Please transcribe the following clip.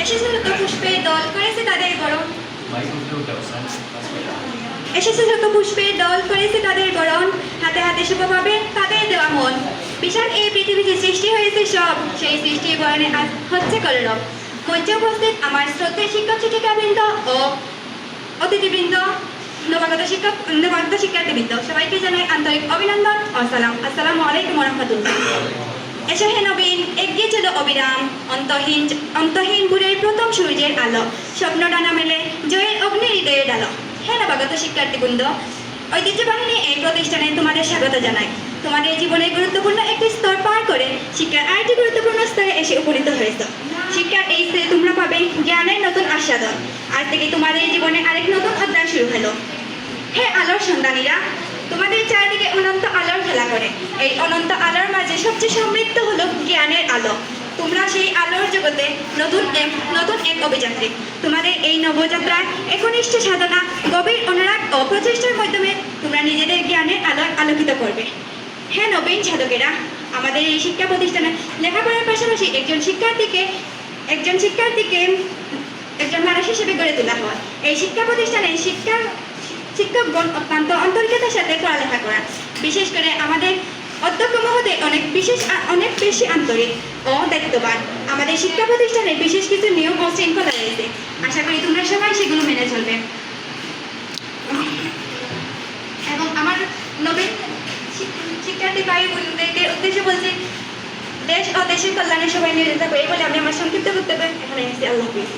এসেছে যত পুষ্পের দল করেছে তাদের গরম হাতে হাতে শুভ পাবে তাদের দেওয়া মন। বিশাল এই পৃথিবী যে সৃষ্টি হয়েছে সব, সেই সৃষ্টির বরণে আজ হচ্ছে কলরব। মঞ্চে উপস্থিত আমার শ্রদ্ধেয় শিক্ষক শিক্ষিকাবৃন্দ ও অতিথিবৃন্দ, নবাগত শিক্ষার্থীবৃন্দ, সবাইকে জানাই আন্তরিক অভিনন্দন ও সালাম। আসসালামু আলাইকুম ওয়া রাহমাতুল্লাহ। এসো হে নবীন, এগিয়ে চলো অবিরাম, অন্তহীন ভোরের প্রথম সূর্যের আলো, স্বপ্ন ডানা মেলে জয়ের অগ্নি হৃদয়ে ডালো। হে নবাগত শিক্ষার্থীবৃন্দ, ঐতিহ্যবাহিনী এই প্রতিষ্ঠানে তোমাদের স্বাগত জানাই। তোমাদের জীবনের গুরুত্বপূর্ণ একটি স্তর পার করে শিক্ষার আরেকটি গুরুত্বপূর্ণ স্তরে এসে উপনীত হয়েছে। শিক্ষার এই স্তরে তোমরা পাবে জ্ঞানের নতুন আস্বাদন। আজ থেকে তোমাদের জীবনে আরেক নতুন অধ্যায় শুরু হলো। হে আলোর সন্ধানীরা, তোমাদের চারিদিকে অনন্ত আলোর খেলা করে। এই অনন্ত আলোর মাঝে সবচেয়ে সমৃদ্ধ হলো জ্ঞানের আলো। তোমরা সেই আলোর জগতে নতুন এক অভিযাত্রী। তোমাদের এই নবযাত্রায় একনিষ্ঠ সাধনা, গভীর অনুরাগ ও প্রচেষ্টার মাধ্যমে তোমরা নিজেদের জ্ঞানের আলোয় আলোকিত করবে। হ্যাঁ নবীন সাধকেরা, আমাদের এই শিক্ষা প্রতিষ্ঠানে লেখাপড়ার পাশাপাশি একজন শিক্ষার্থীকে একজন মানুষ হিসেবে গড়ে তোলা হয়। এই শিক্ষা প্রতিষ্ঠানে শিক্ষকগণ অত্যন্ত আন্তরিকতার সাথে পড়ালেখা করান। বিশেষ করে আমাদের অধ্যক্ষ মহোদয় অনেক বেশি আন্তরিক ও দায়িত্ববান। আমাদের শিক্ষা প্রতিষ্ঠানে বিশেষ কিছু নিয়ম ও শৃঙ্খলা রয়েছে। আশা করি তোমরা সবাই সেগুলো মেনে চলবে। এবং আমার নবীন শিক্ষার্থী ভাই বোনদেরকে উদ্দেশ্যে বলছি, দেশ ও দেশের কল্যাণে সবাই নিয়োজিত করে বলে আমি আমার সংক্ষিপ্ত বক্তব্য এখানে এসেছি। আল্লাহ হাফিজ।